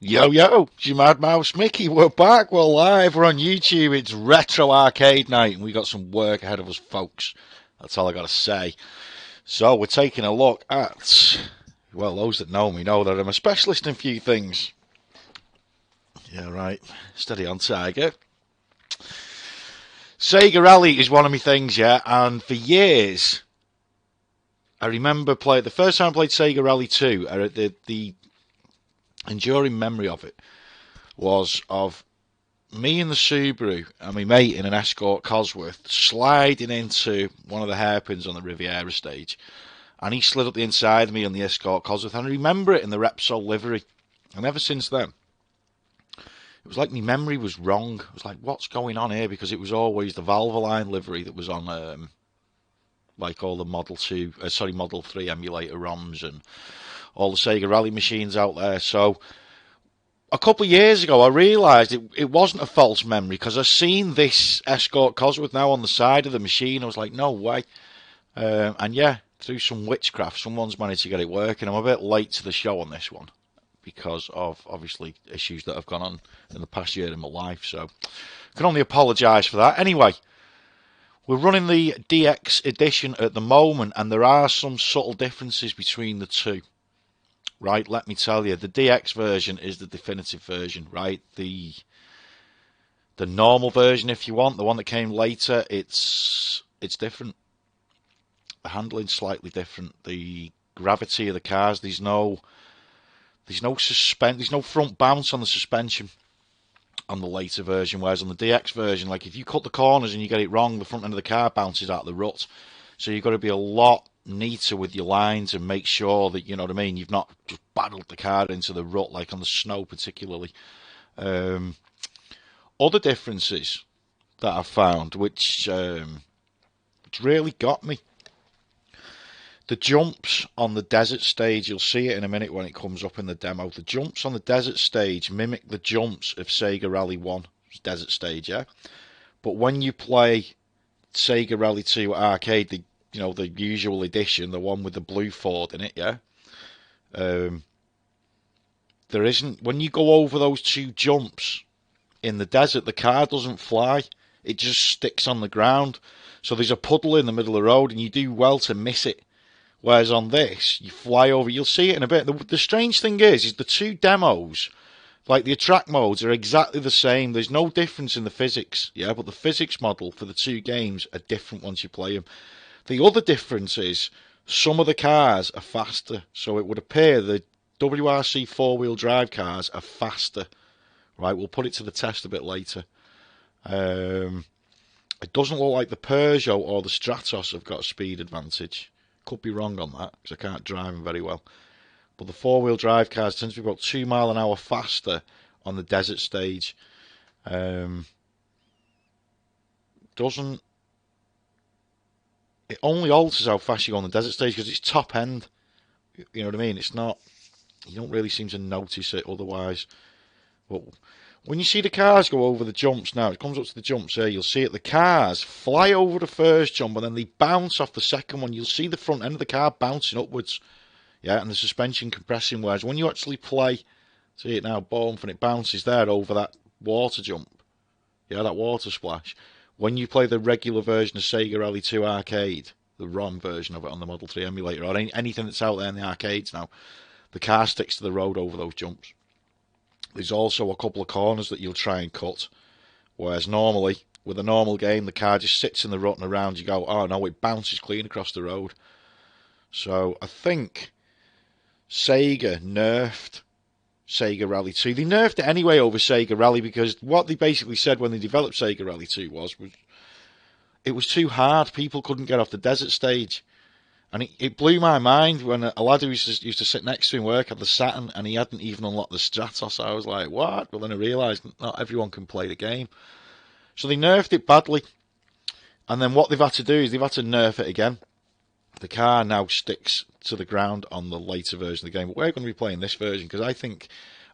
Yo, yo, it's your Mad Mouse Mickey. We're back, we're live, we're on YouTube. It's Retro Arcade Night, and we got some work ahead of us, folks. That's all I gotta say. So, we're taking a look at, well, those that know me know that I'm a specialist in a few things. Yeah, right. Steady on, Tiger. SEGA RALLY is one of my things, yeah, and for years, I remember the first time I played SEGA RALLY 2, the enduring memory of it was of me in the Subaru and my mate in an Escort Cosworth sliding into one of the hairpins on the Riviera stage, and he slid up the inside of me on the Escort Cosworth, and I remember it in the Repsol livery, and ever since then it was like my memory was wrong. I was like, what's going on here? Because it was always the Valvoline livery that was on like all the Model 3 emulator ROMs and all the SEGA Rally machines out there. So a couple of years ago, I realised it wasn't a false memory, because I've seen this Escort Cosworth now on the side of the machine. I was like, no way. And yeah, through some witchcraft, someone's managed to get it working. I'm a bit late to the show on this one because of, obviously, issues that have gone on in the past year in my life. So I can only apologise for that. Anyway, we're running the DX edition at the moment, and there are some subtle differences between the two. Right, let me tell you, the DX version is the definitive version, right? The normal version, if you want, the one that came later, it's different. The handling's slightly different. The gravity of the cars, there's no front bounce on the suspension on the later version, whereas on the DX version, like if you cut the corners and you get it wrong, the front end of the car bounces out of the rut. So you've got to be a lot neater with your lines and make sure that, you know what I mean, you've not just battled the car into the rut, like on the snow particularly. Other differences that I've found, which really got me. The jumps on the desert stage, you'll see it in a minute when it comes up in the demo. The jumps on the desert stage mimic the jumps of SEGA Rally 1 desert stage, yeah? But when you play SEGA Rally 2 arcade, the usual edition, the one with the blue Ford in it, yeah? There isn't, when you go over those two jumps in the desert, the car doesn't fly. It just sticks on the ground. So there's a puddle in the middle of the road, and you do well to miss it. Whereas on this, you fly over, you'll see it in a bit. The strange thing is the two demos, like the track modes, are exactly the same. There's no difference in the physics, yeah? But the physics model for the two games are different once you play them. The other difference is some of the cars are faster. So it would appear the WRC four-wheel drive cars are faster. Right, we'll put it to the test a bit later. It doesn't look like the Peugeot or the Stratos have got a speed advantage. Could be wrong on that, because I can't drive them very well. But the four-wheel drive cars tend to be about 2 miles an hour faster on the desert stage. It only alters how fast you go on the desert stage because it's top end. You know what I mean? It's not, you don't really seem to notice it otherwise. But when you see the cars go over the jumps now, it comes up to the jumps here, you'll see it, the cars fly over the first jump and then they bounce off the second one. You'll see the front end of the car bouncing upwards. Yeah, and the suspension compressing, whereas when you actually play, see it now, boom, and it bounces there over that water jump. Yeah, that water splash. When you play the regular version of SEGA Rally 2 Arcade, the ROM version of it on the Model 3 emulator, or anything that's out there in the arcades now, the car sticks to the road over those jumps. There's also a couple of corners that you'll try and cut, whereas normally, with a normal game, the car just sits in the rut and around you go, oh no, it bounces clean across the road. So I think Sega nerfed SEGA Rally 2. They nerfed it anyway over SEGA Rally because what they basically said when they developed SEGA Rally 2 was it was too hard. People couldn't get off the desert stage. And it blew my mind when a lad who used to sit next to him work had the Saturn and he hadn't even unlocked the Stratos. I was like, what? But then I realised not everyone can play the game. So they nerfed it badly. And then what they've had to do is they've had to nerf it again. The car now sticks to the ground on the later version of the game. But we're going to be playing this version because I think,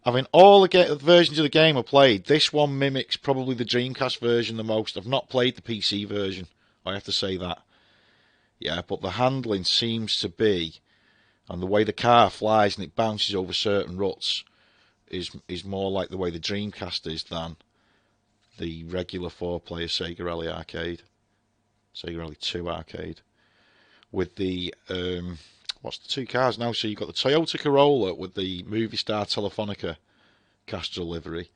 I mean, all the versions of the game I played, this one mimics probably the Dreamcast version the most. I've not played the PC version. I have to say that. Yeah, but the handling seems to be, and the way the car flies and it bounces over certain ruts, is more like the way the Dreamcast is than the regular 4-player Sega Rally arcade, Sega Rally 2 arcade. With the what's the two cars now? So you've got the Toyota Corolla with the Movie Star Telefonica Castrol livery,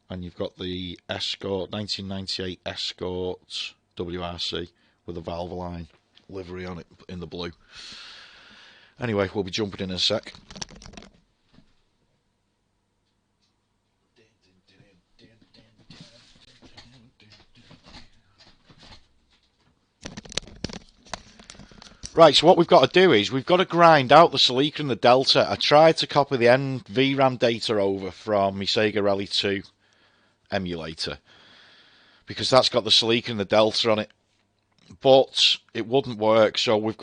and you've got the Escort 1998 Escort WRC with a Valvoline livery on it in the blue. Anyway, we'll be jumping in a sec. Right, so what we've got to do is we've got to grind out the Celica and the Delta. I tried to copy the VRAM data over from my Sega Rally 2 emulator because that's got the Celica and the Delta on it, but it wouldn't work. So we've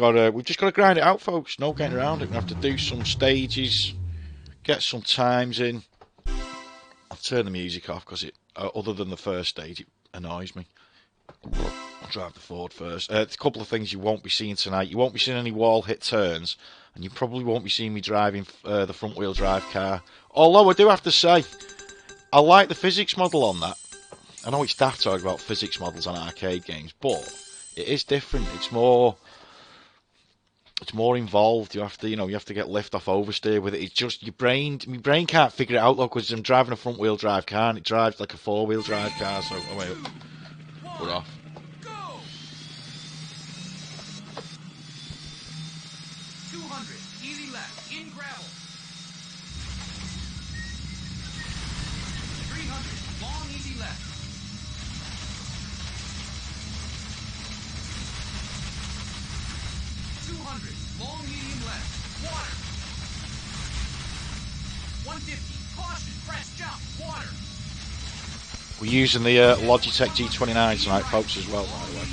just got to grind it out, folks. No getting around it. We have to do some stages, get some times in. I'll turn the music off because other than the first stage, it annoys me. I'll drive the Ford first. A couple of things you won't be seeing tonight. You won't be seeing any wall hit turns, and you probably won't be seeing me driving the front wheel drive car. Although I do have to say, I like the physics model on that. I know it's daft talking about physics models on arcade games, but it is different. It's more involved. You have to get lift off oversteer with it. It's just my brain can't figure it out though, because I'm driving a front wheel drive car and it drives like a 4-wheel drive car. So we're off. 200, easy left, in gravel. 300, long, easy left. 200, long, medium left, water. 150, caution, press, jump, water. We're using the Logitech G29 tonight, folks, as well, by the way.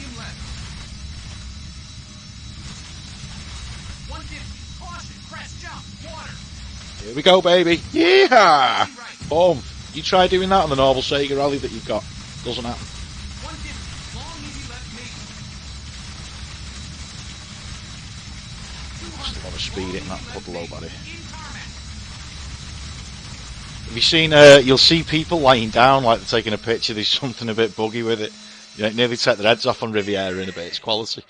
Here we go, baby. Yeah! Boom. You try doing that on the normal Sega Rally that you've got. Doesn't happen. Just a lot of speed hitting that puddle, buddy. Have you seen, you'll see people lying down like they're taking a picture. There's something a bit buggy with it. You know, nearly take their heads off on Riviera in a bit. It's quality.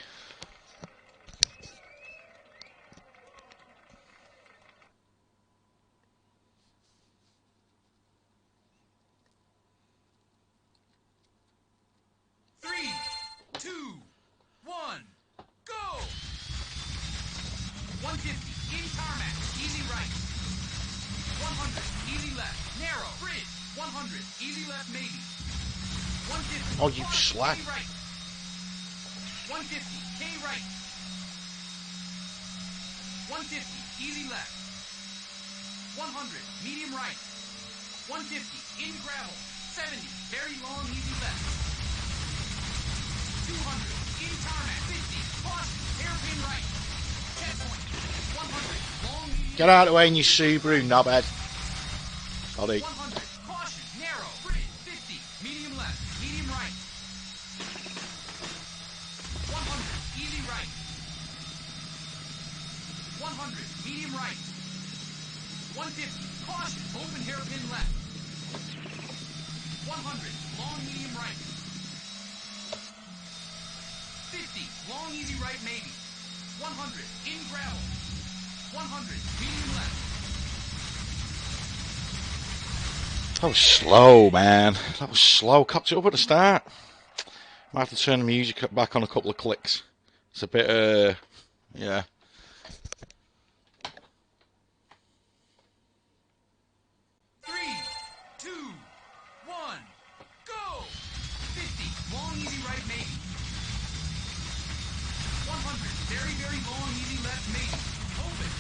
Oh, you slack. 150, K right. 150, easy left. 100, medium right. 150, in gravel. 70, very long, easy left. 200, in tarmac. 50, caution, hairpin right. Checkpoint. 100, long, medium. Get out of the way in your Subaru, knobhead. Sorry. 100, caution, narrow. Bridge. 50, medium left, medium right. 100, easy right. 100, medium right. 150, caution, open hairpin left. 100, long, medium right. 50, long, easy right, maybe. 100, in gravel. 100, medium left. That was slow, man. That was slow. Cocked it up at the start. Might have to turn the music back on a couple of clicks. It's a bit, yeah. 3, 2, 1, go! 50, long, easy right, maybe. 100, very, very long, easy left, maybe. Open.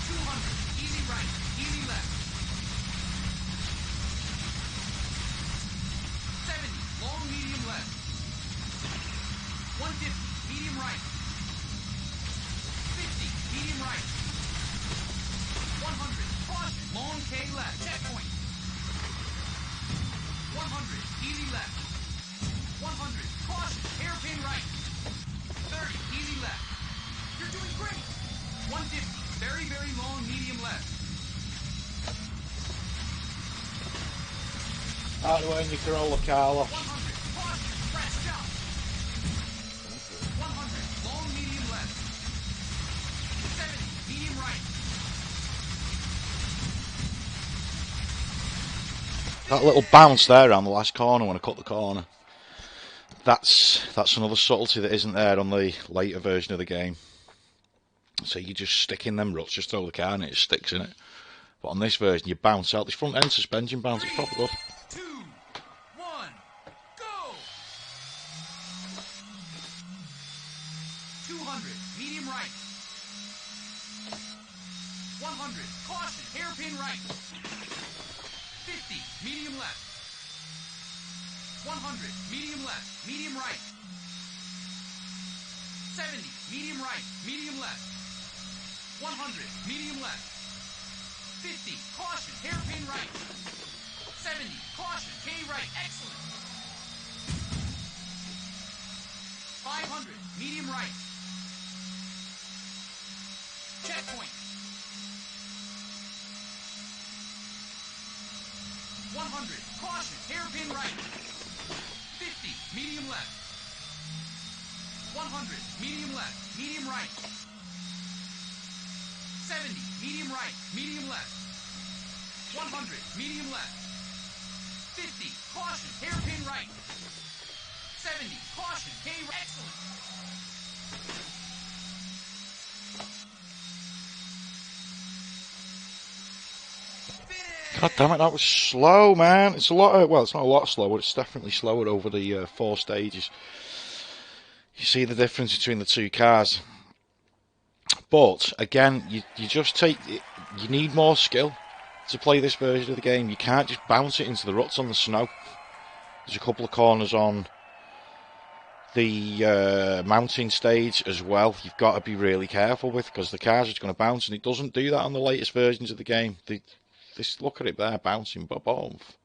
200, easy right, easy left. 70, long, medium left. 150, medium right. 50, medium right. 100, caution, long K left, checkpoint. 100, easy left. 100, caution, hairpin right. 30, easy left. You're doing great. 150, very, very long, medium left. Out of the way in your Corolla, Carlos. 100, caution, press jump. 100, long, medium left. 70, medium right. That little bounce there around the last corner when I cut the corner. That's another subtlety that isn't there on the later version of the game. So you just stick in them ruts, just throw the car and it sticks in it. But on this version, you bounce out. This front end suspension bounce is proper good. 2, 1, go! 200, medium right. 100, caution, hairpin right. 50, medium left. 100, medium left, medium right. 70, medium right, medium left. 100, medium left. 50, caution, hairpin right. 70, caution, K right, excellent. 500, medium right. Checkpoint. 100, caution, hairpin right. 50, medium left. 100, medium left, medium right. 70, medium right, medium left. 100, medium left. 50, caution, hairpin right. 70, caution, K right, excellent. God damn it, that was slow, man. It's a lot, well, it's not a lot slower, it's definitely slower over the 4 stages. You see the difference between the two cars. But, again, you just take, you need more skill to play this version of the game. You can't just bounce it into the ruts on the snow. There's a couple of corners on the mountain stage as well you've got to be really careful with, because the car's just going to bounce, and it doesn't do that on the latest versions of the game. This, look at it there, bouncing above.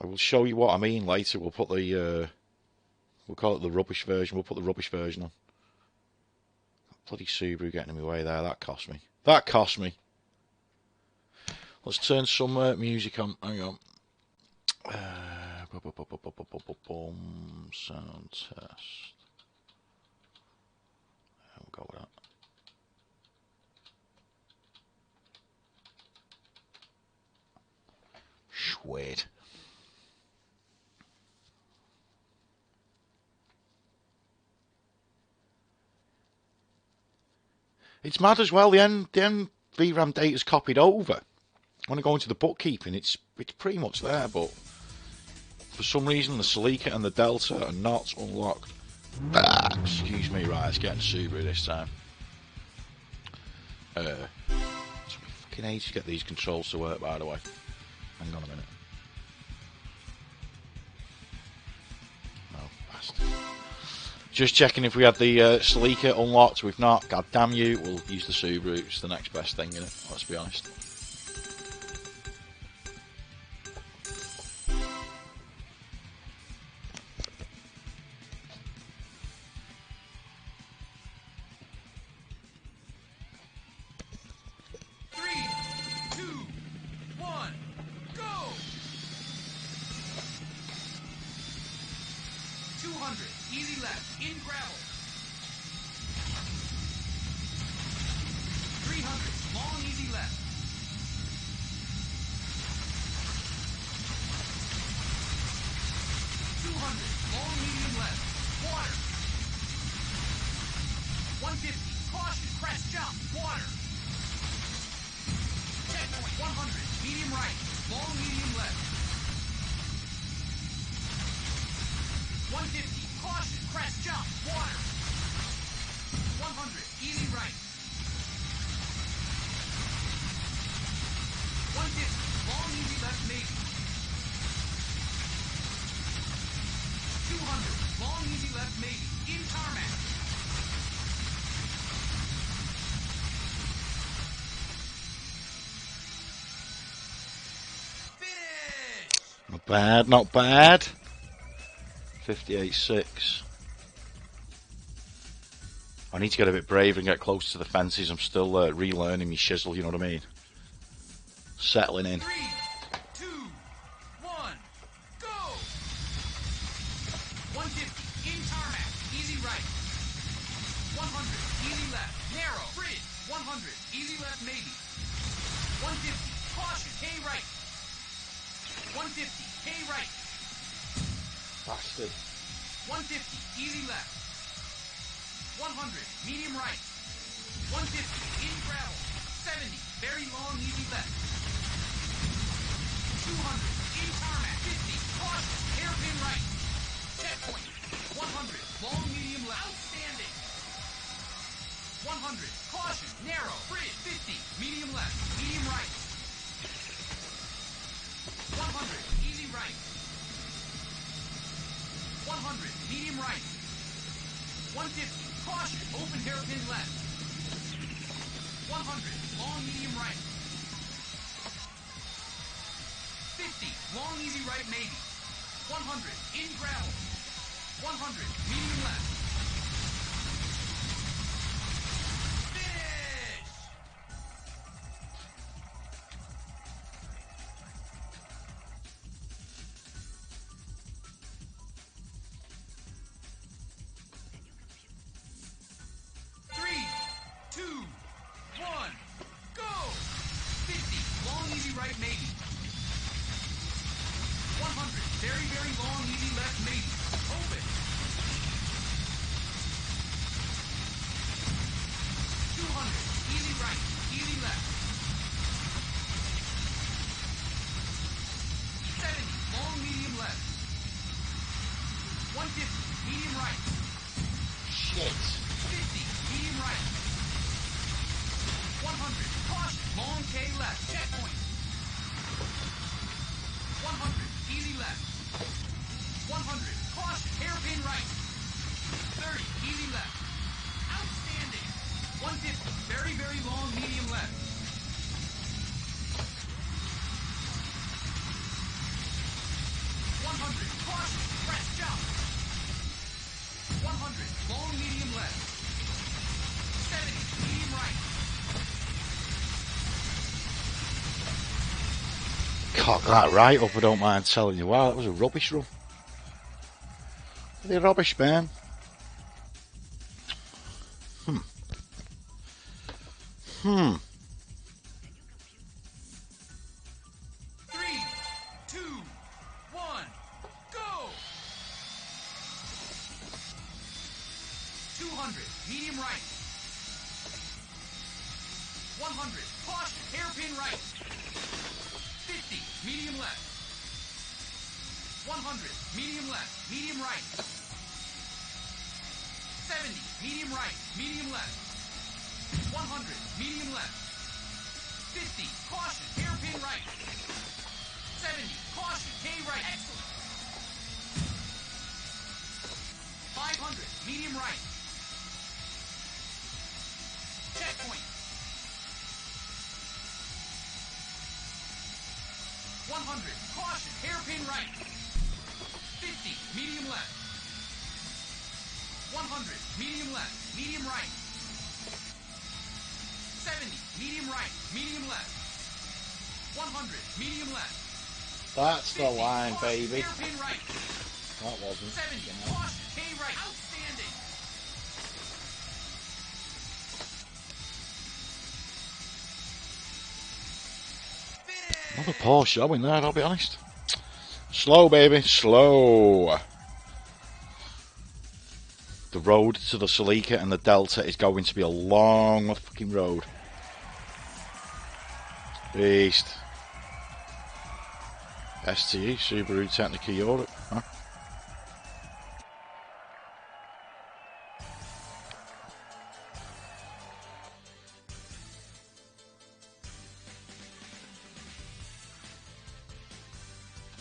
I will show you what I mean later. We'll put the, we'll call it the rubbish version. We'll put the rubbish version on. Bloody Subaru getting in my way there. That cost me. That cost me. Let's turn some music on. Hang on. Sound test. We'll go with that. Sweet. It's mad as well. The VRAM data's copied over. When I go into the bookkeeping, it's pretty much there, but for some reason the Celica and the Delta are not unlocked. Excuse me, right, it's getting Subaru this time. It's fucking age to get these controls to work, by the way. Hang on a minute. Oh, bastard. Just checking if we had the Celica unlocked. We've not. God damn you. We'll use the Subaru. It's the next best thing, innit? Let's be honest. Easy left, in gravel. 300, long easy left. 200, long medium left. Water. 150, caution, crest jump, water. Checkpoint, 100, medium right, long medium left. 150, caution, crest jump, water. 100, easy right. 150, long easy left maybe. 200, long easy left maybe, in tarmac. Finish! Not bad, not bad. 58.6. I need to get a bit braver and get close to the fences. I'm still relearning my shizzle, you know what I mean? Settling in. 3, 2, 1, go! 150, in tarmac, easy right. 100, easy left, narrow, bridge. 100, easy left maybe. 150, caution, K right. 150, K right. Bastard. 150, easy left. 100, medium right. 150, in gravel. 70, very long, easy left. 200, in tarmac. 50, caution, hairpin right. Checkpoint. 100, long, medium left. Outstanding. 100, caution, narrow, bridge. 50, medium left, medium right. 100, easy right. 100, medium right. 150, caution, open hairpin left. 100, long, medium right. 50, long, easy right maybe. 100, in gravel. 100, medium left. Finish! Three, two, one, go! 50, long, easy right maybe. 100, very, very long, easy left maybe. Open. 200, easy right, easy left. 70, long, medium left. 150, medium right. Shit. 50, medium right. 100, caution, long K left, checkpoint. 100, easy left. 100, caution, hairpin right. 30, easy left. Outstanding. 150, very, very long, medium left. 100, caution, press jump. 100, long, medium left. 70, medium right. Cock that right up, I don't mind telling you. Wow, that was a rubbish run. They're rubbish, man. Hmm. 3, 2, 1, go! 200, medium right. 100, caution, hairpin right. 50, medium left. 100, medium left, medium right. 70, medium right, medium left. 100, medium left. 50, caution, hairpin right. 70, caution, K right. Excellent. 500, medium right. Checkpoint. 100, caution, hairpin right. 50, medium left. 100, medium left, medium right. 70, medium right, medium left. 100, medium left. That's the 50, line, caution, baby. hairpin right. That wasn't. 70, You know. caution, K right. Outstanding. Finish. Another poor showing there, I'll be honest. Slow, baby, slow. The road to the Celica and the Delta is going to be a long fucking road. Beast. STE, Subaru Technica Europe. Huh?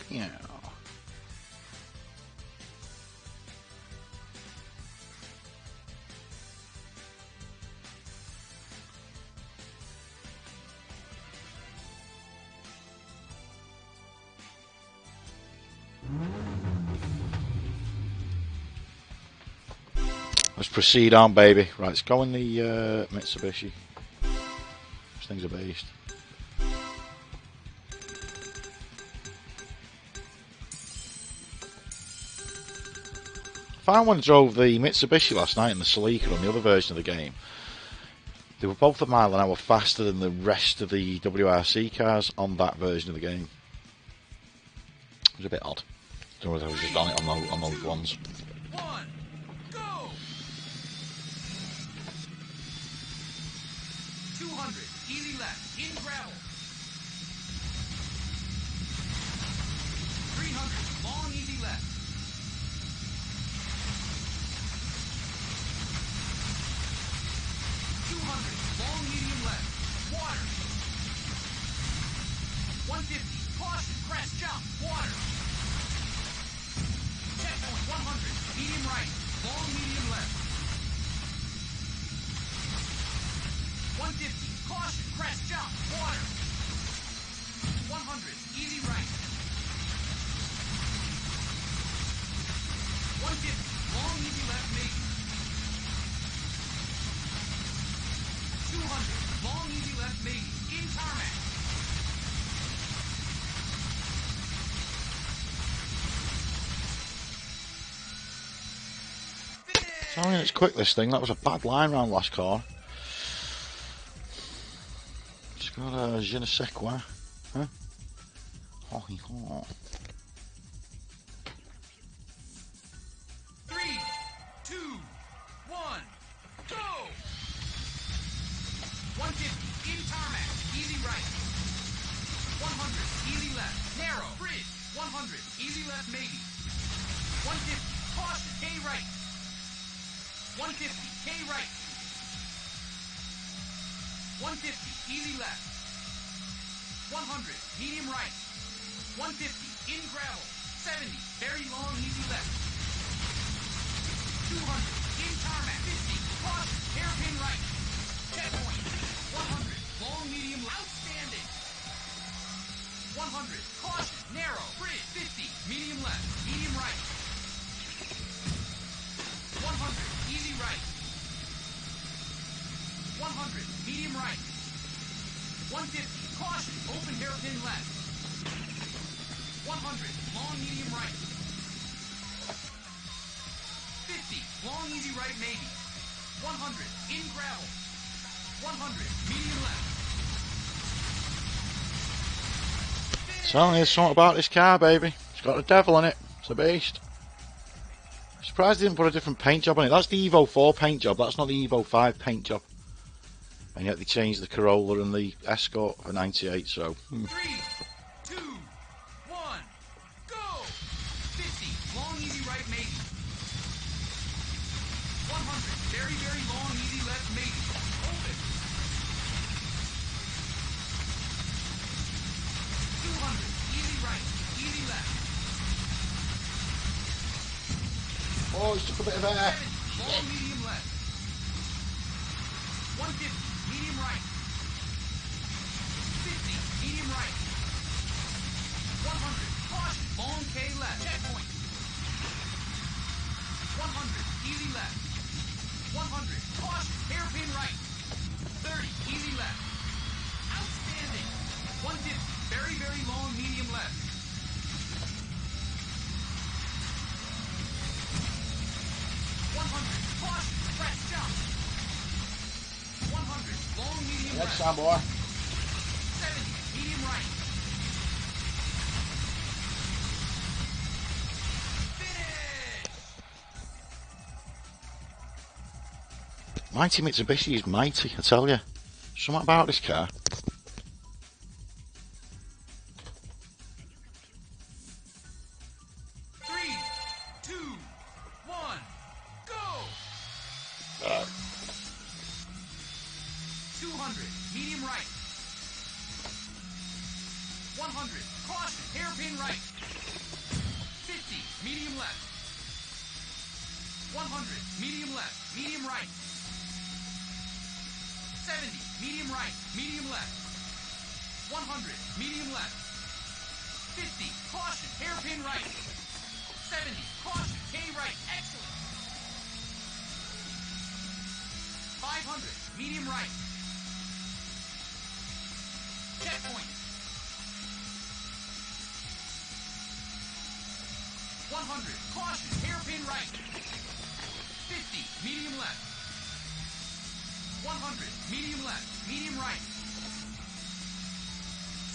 Yeah. Let's proceed on, baby. Right, let's go in the Mitsubishi. This thing's a beast. I found when I drove the Mitsubishi last night and the Celica on the other version of the game, they were both a mile an hour faster than the rest of the WRC cars on that version of the game. It was a bit odd. I don't know whether I was just on it on those ones. 1, go! 200, easy left, in gravel. 300, long, easy left. 200, long, medium left. Water. 150, caution, crest, jump, water. Checkpoint 100, medium right, long, medium left. 150, caution, crest, jump, water. 100, easy right. 150, long, easy left, maybe. 200, long, easy left, maybe. In tarmac. I mean, it's quick, this thing. That was a bad line round last corner. Just got a je ne sais quoi. Huh? Oh, oh. 3, 2, 1, go! 150, in tarmac, easy right. 100, easy left, narrow, bridge. 100, easy left, maybe. 150, caution, K right. 150, K right. 150, easy left. 100, medium right. 150, in gravel. 70, very long, easy left. 200, in tarmac. 50, caution, hairpin right. Checkpoint. 100, long, medium, outstanding. 100, caution, narrow, bridge. 50, medium left, medium right. 100, easy right. 100, medium right. 150, caution, open hairpin left. 100, long, medium right. 50, long, easy right, maybe. 100, in gravel. 100, medium left. So here's something about this car, baby. It's got a devil in it. It's a beast. Surprised they didn't put a different paint job on it. That's the Evo 4 paint job. That's not the Evo 5 paint job. And yet they changed the Corolla and the Escort for 98, so... 3, 2, 1, go! 50, long, easy right, maybe. 100, very, very long, easy left, maybe. Open. 200, easy right, easy left. Oh, it's took a bit of air. 70, long, medium left. 150, medium right. 50, medium right. 100, caution, long K left. Checkpoint. 100, easy left. 100, caution, hairpin right. 30, easy left. Outstanding. 150, very, very long, medium left. 100, caution, press, jump. 100, long, medium Next left. time, boy. 70, medium right. Finish! Mighty Mitsubishi is mighty, I tell you. Something about this car. Three, two, one, go! 200, medium right. 100, caution, hairpin right. 50, medium left. 100, medium left, medium right. 70, medium right, medium left. 100, medium left. 50, caution, hairpin right. 70, caution, K right, excellent. 500, medium right. Checkpoint. 100, caution, hairpin right. 50, medium left. 100, medium left, medium right.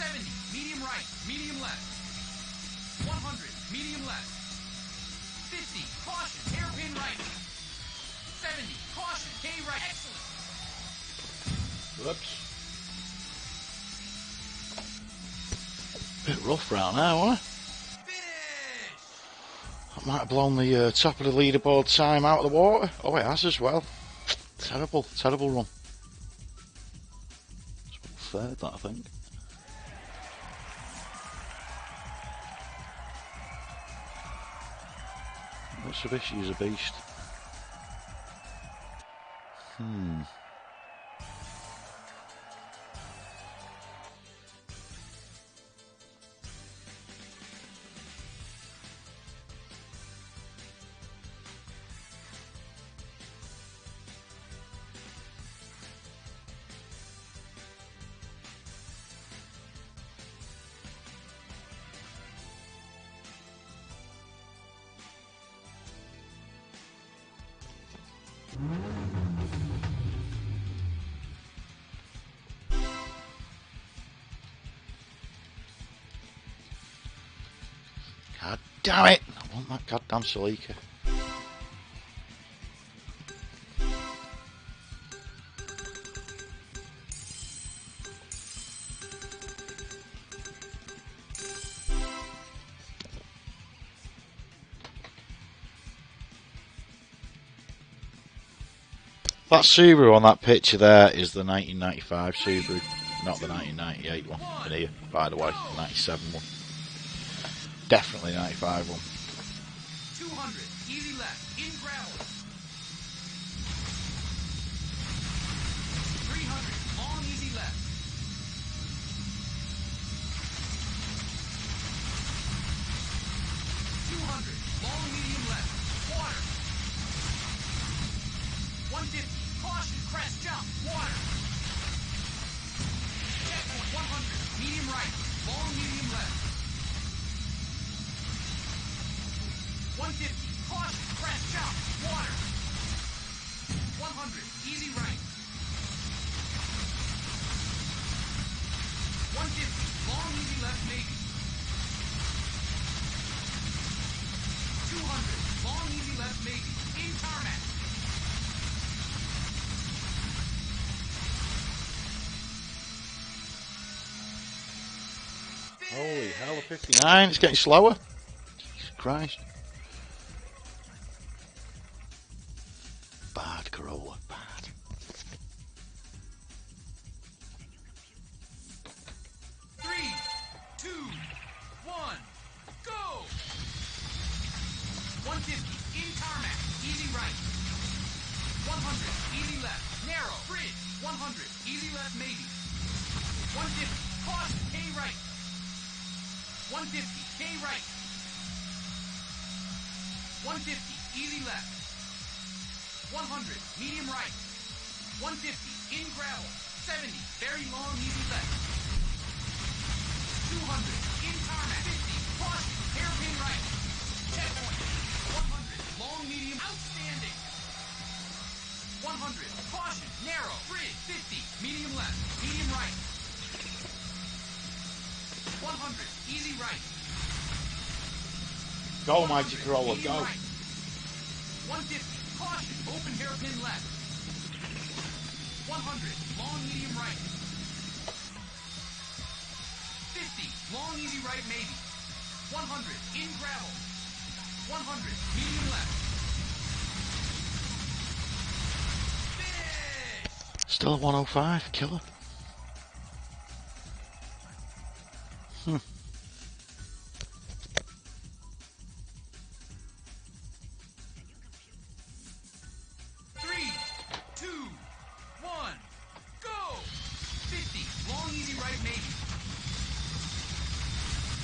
70, medium right, medium left. 100, medium left. 50, caution, hairpin right. 70, caution, K right. Excellent. Whoops. Bit rough round now, huh? Finish. I might have blown the top of the leaderboard time out of the water. Oh, it has as well. Terrible, terrible run. It's third, that I think. Mitsubishi is a beast. God damn it! I want that goddamn celica. That Subaru on that picture there is the 1995 Subaru, not the 1998 one in here, by the way, 97 one. Definitely 95 one. 200, easy left, in gravel. 300, long easy left. 200, long medium left, water. 150, caution, crest, jump, water. Checkpoint, 100, medium right, long medium left. 150, caution, crest, jump, water. 100, easy right. 150, long easy left maybe. 200, long easy left maybe. In tarmac. Holy hell, a 59, it's getting slower. Jesus Christ. Bad Corolla, bad. 3, 2, 1, go! 150, in tarmac, easy right. 100, easy left, narrow, bridge. 100, easy left maybe. 150, caution, K right. 150, K right. 150, easy left. 100, medium right. 150, in gravel. 70, very long, easy left. 200, in tarmac. 50, caution, hairpin right. Checkpoint. 100, long, medium, outstanding. 100, caution, narrow, bridge. 50, medium left, medium right. 100, easy right. Go, Mighty Corolla, medium go. right. 150, caution, open hairpin left. 100, long, medium right. 50, long, easy right maybe. 100, in gravel. 100, medium left. Finish! Still at 105, killer. 3, 2, 1, go! 50, long, easy right maybe.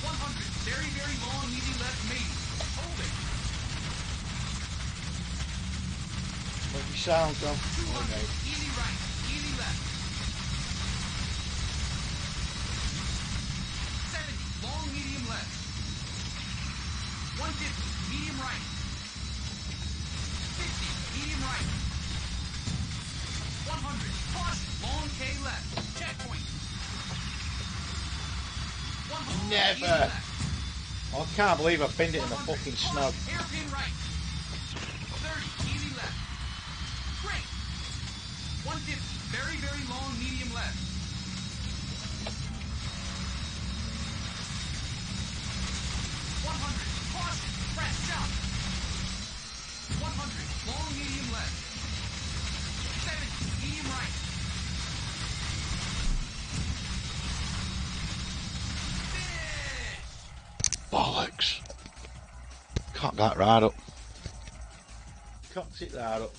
100, very, very long, easy left maybe. Hold it. Make me sound, go. 200, easy 150, medium right. 50, medium right. 100, caution, long K left. Checkpoint. 100, Never. easy left. I can't believe I binned it in the fucking snow. Hairpin right. 30, easy left. Great. 150, very, very long medium left. 100, caution, press jump. 100, long medium left. 70, medium right. Finish. Bollocks. Cock that right up. Cocked it right up.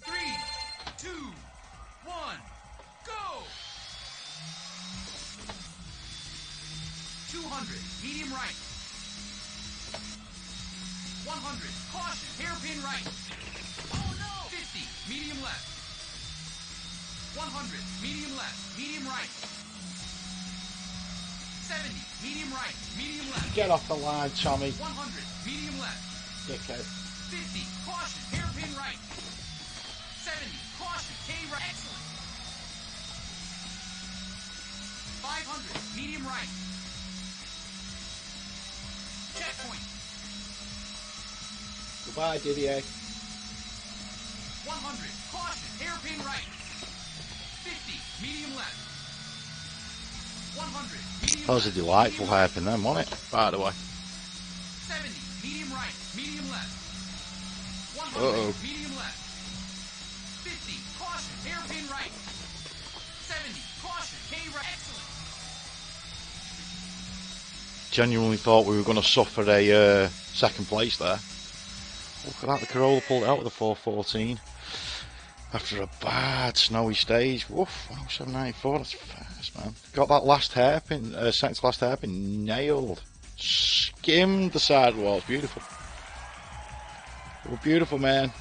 Three, two, one, go! 200, medium right. 100, caution, hairpin right. Oh no! 50, medium left. 100, medium left, medium right. 70, medium right, medium left. Get off the line, Tommy. 100, medium left. Dickhead. 50, caution, hairpin right. 70, caution, K right. Excellent. 500, medium right. Checkpoint. Goodbye, Didier. 100, caution, hairpin right. 50, medium left. 100, medium That was a left, delightful medium right. hairpin then, wasn't it? By the way. 70, medium right, medium left. 100, Uh-oh. medium left. 50, caution, hairpin right. 70, caution, K right. Excellent. Genuinely thought we were going to suffer a second place there. Look at that, the Corolla pulled it out with a 414 after a bad snowy stage. Woof, wow, 794, that's fast, man. Got that last hairpin, second to last hairpin nailed. Skimmed the sidewalls, beautiful. They were beautiful, man.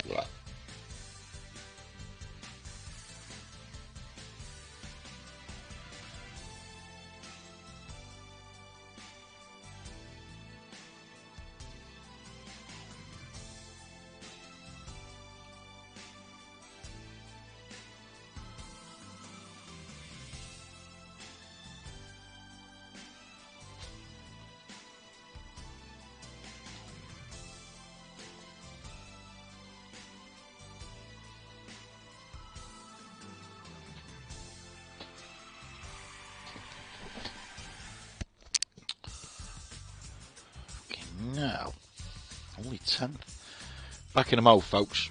Right. Now, only 10th. Back in the mode, folks.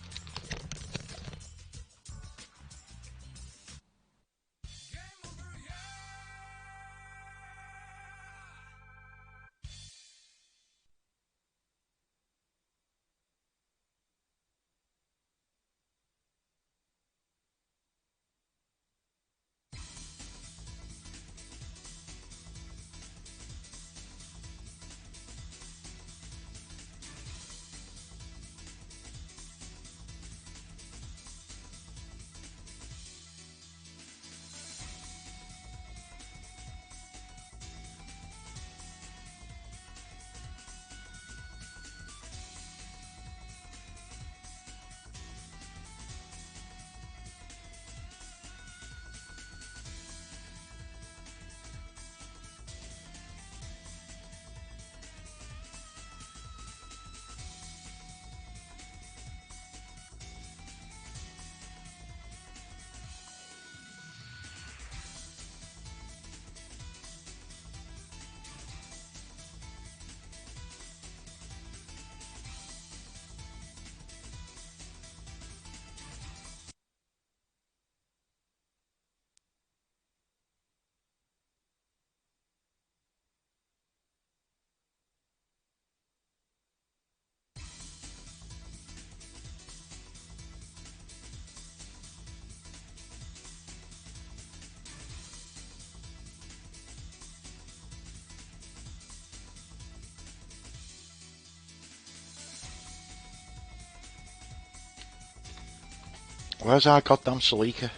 Where's our goddamn celica?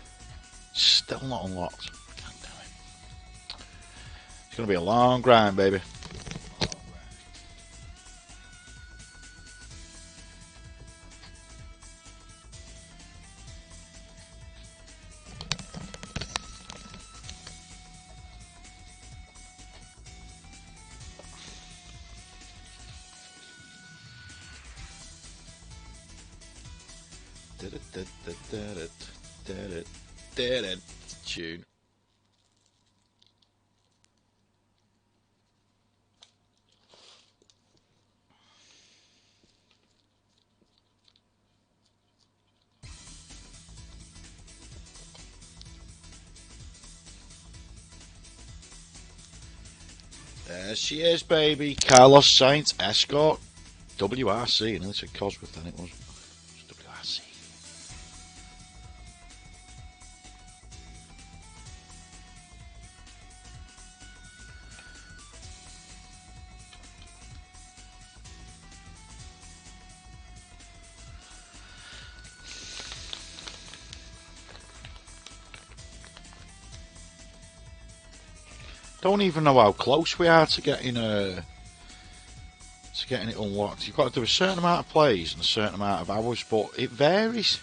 Still not unlocked. God damn it. It's going to be a long grind, baby. Tune. There she is, baby. Carlos Sainz Escort WRC. And it's a Cosworth, then it was. WRC. Don't even know how close we are to getting it unlocked. You've got to do a certain amount of plays and a certain amount of hours, but it varies.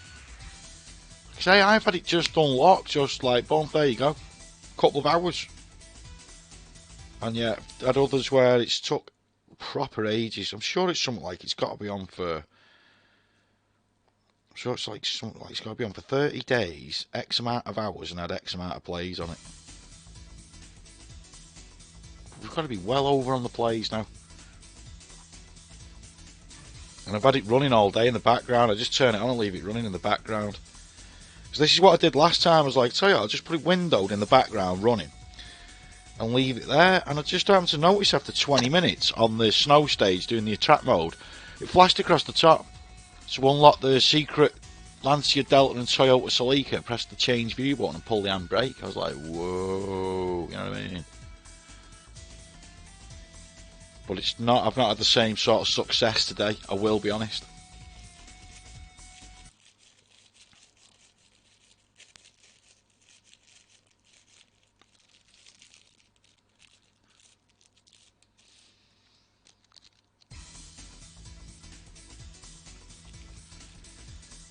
Say I've had it just unlocked, just like boom, there you go, couple of hours, and yeah, had others where it's took proper ages. I'm sure it's something like it's got to be on for. I'm sure it's like something like it's got to be on for 30 days, X amount of hours, and had X amount of plays on it. We've got to be well over on the plays now. And I've had it running all day in the background. I just turn it on and leave it running in the background. Because this is what I did last time. I was like, tell you, I'll just put it windowed in the background running and leave it there. And I just happened to notice after 20 minutes on the snow stage doing the attract mode, it flashed across the top. So unlock the secret Lancia Delta and Toyota Celica, press the change view button and pull the handbrake. I was like, whoa, you know what I mean? But it's not. I've not had the same sort of success today, I will be honest.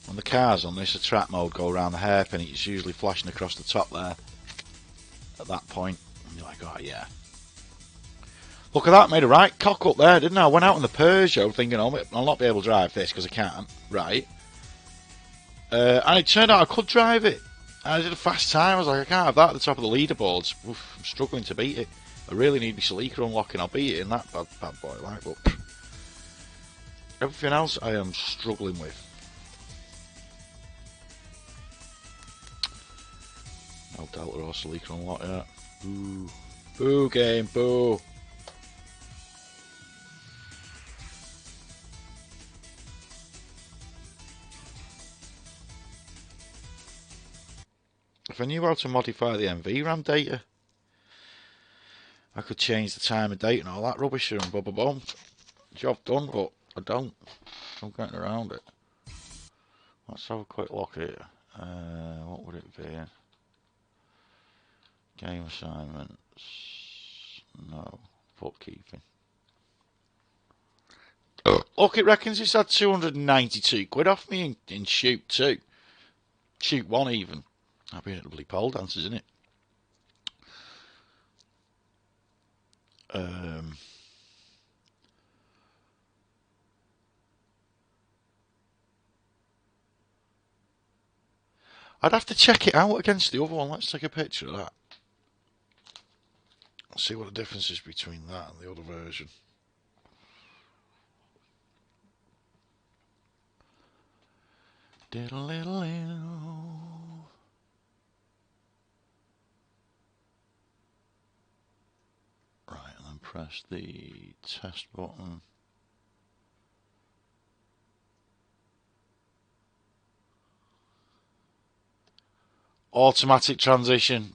When the cars on this attract mode go around the hairpin, it's usually flashing across the top there at that point. And you're like, oh yeah. Look at that, made a right cock up there, didn't I? I went out in the Peugeot thinking, oh, I'll not be able to drive this because I can't, right? And it turned out I could drive it. And I did a fast time. I was like, I can't have that at the top of the leaderboards. Oof, I'm struggling to beat it. I really need my celica unlocking. I'll beat it in that bad boy, like, but everything else I am struggling with. No Delta or celica unlock yet. Boo. Boo game, boo. If I knew how to modify the NVRAM data, I could change the time of date and all that rubbish and blah blah blah. Job done, but I don't. I'm getting around it. Let's have a quick look here. What would it be? Game assignments. No. Bookkeeping. Look, it reckons it's had 292 quid off me in shoot 2. Shoot 1 even. I've been at the bloody pole dancers, isn't it? I'd have to check it out against the other one. Let's take a picture of that. Let's see what the difference is between that and the other version. Right, and then press the test button. Automatic transmission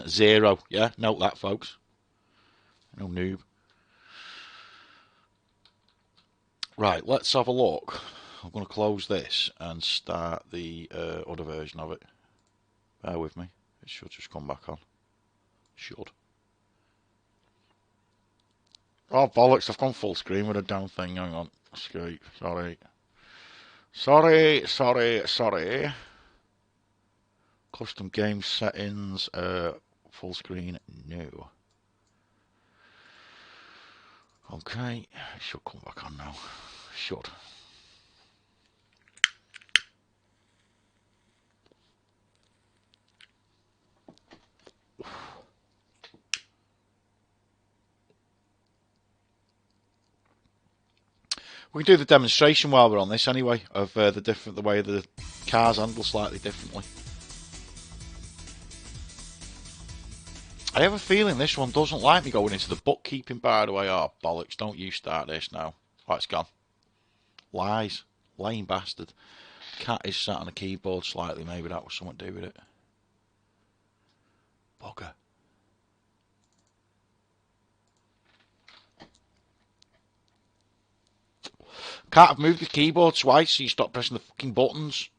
0. Yeah, note that, folks. No noob. Right, let's have a look. I'm going to close this and start the other version of it. Bear with me. It should just come back on. Should. Oh, bollocks. I've gone full screen with a damn thing. Hang on. Escape. Sorry. Sorry. Custom game settings. Full screen. No. Okay. It should come back on now. Should. We can do the demonstration while we're on this anyway, of the way the cars handle slightly differently. I have a feeling this one doesn't like me going into the bookkeeping, by the way. Oh, bollocks, don't you start this now. Oh, it's gone. Lies. Lying bastard. Cat is sat on a keyboard slightly, maybe that was something to do with it. Bugger. Cat, I've moved the keyboard twice, so you stop pressing the fucking buttons.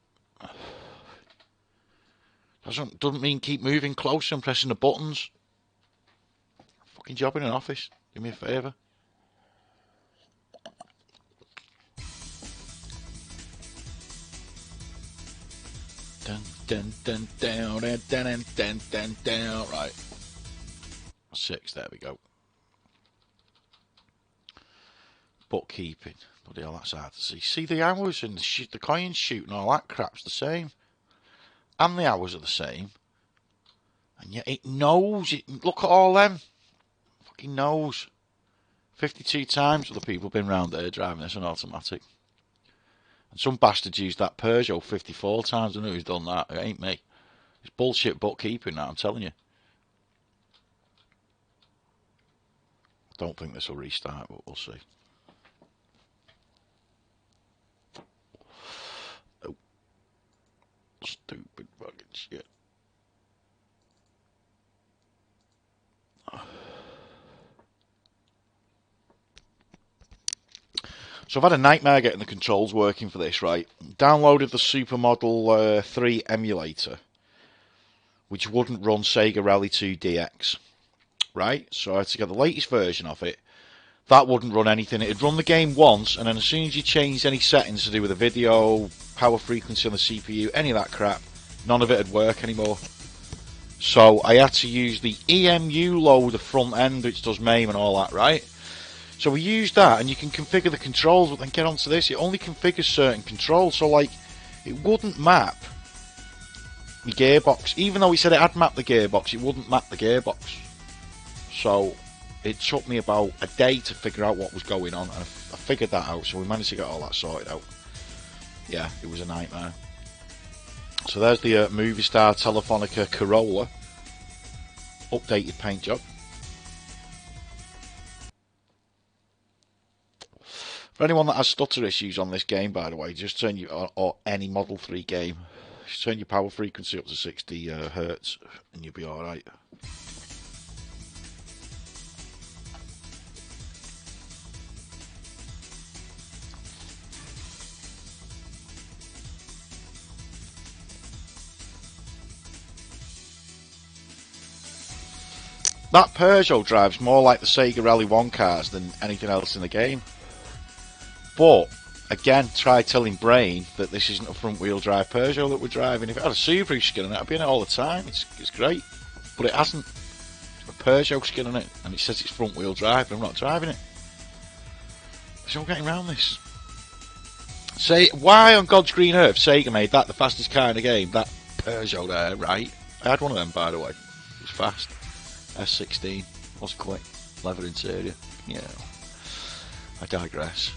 Doesn't mean keep moving closer and pressing the buttons. Fucking job in an office. Do me a favour. Down. Right. 6, there we go. Bookkeeping. Bloody hell, that's hard to see. See the hours and the coin shoot and all that crap's the same. And the hours are the same. And yet it knows. Look at all them. Fucking knows. 52 times other people have been round there driving this on automatic. And some bastards used that Peugeot 54 times. I know who's done that. It ain't me. It's bullshit bookkeeping now, I'm telling you. I don't think this will restart, but we'll see. Oh. Stupid fucking shit. So I've had a nightmare getting the controls working for this, right? Downloaded the Supermodel 3 emulator, which wouldn't run Sega Rally 2 DX, right? So I had to get the latest version of it. That wouldn't run anything. It'd run the game once, and then as soon as you changed any settings to do with the video, power frequency on the CPU, any of that crap, none of it would work anymore. So I had to use the EMU loader front end, which does MAME and all that, right? So we used that, and you can configure the controls, but then get onto this, it only configures certain controls, so like, it wouldn't map the gearbox. Even though it said it had mapped the gearbox, it wouldn't map the gearbox. So it took me about a day to figure out what was going on, and I figured that out, so we managed to get all that sorted out. Yeah, it was a nightmare. So there's the Movie Star Telefonica Corolla updated paint job. For anyone that has stutter issues on this game, by the way, just turn your, or any Model 3 game, just turn your power frequency up to 60 hertz and you'll be alright. That Peugeot drives more like the Sega Rally 1 cars than anything else in the game. But, again, try telling Brain that this isn't a front-wheel drive Peugeot that we're driving. If it had a Subaru skin on it, I'd be in it all the time. It's great. But it hasn't. It's a Peugeot skin on it, and it says it's front-wheel drive, and I'm not driving it. There's no getting around this. Say, why on God's green earth Sega made that the fastest car in the game? That Peugeot there, right? I had one of them, by the way. It was fast. S16. Was quick. Leather interior. Yeah. I digress.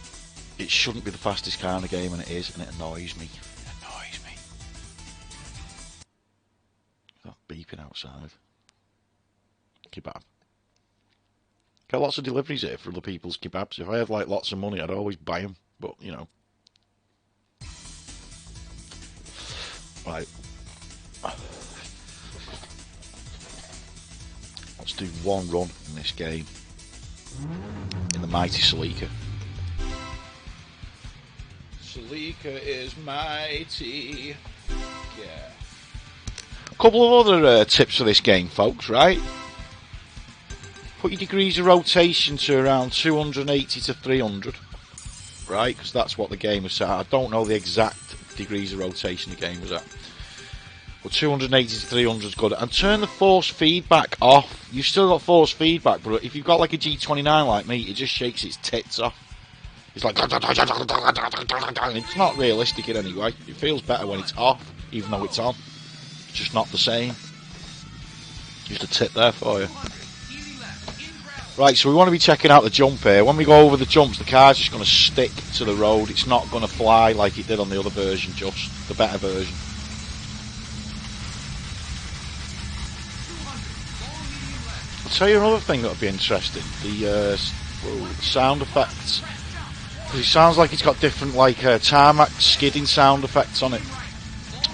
It shouldn't be the fastest car in the game, and it is, and it annoys me. It annoys me. That beeping outside. Kebab. Got lots of deliveries here for other people's kebabs. If I had like lots of money, I'd always buy them. But you know. Right. Let's do one run in this game. In the mighty Celica. Celica is mighty. Yeah. A couple of other tips for this game, folks, right? Put your degrees of rotation to around 280 to 300, right? Because that's what the game was set at. I don't know the exact degrees of rotation the game was at. But 280 to 300 is good. And turn the force feedback off. You've still got force feedback, but if you've got like a G29 like me, it just shakes its tits off. It's like... It's not realistic in any way. It feels better when it's off, even though it's on. It's just not the same. Just a tip there for you. Right, so we want to be checking out the jump here. When we go over the jumps, the car's just going to stick to the road. It's not going to fly like it did on the other version, just the better version. I'll tell you another thing that would be interesting. The sound effects. Because it sounds like it's got different like tarmac skidding sound effects on it.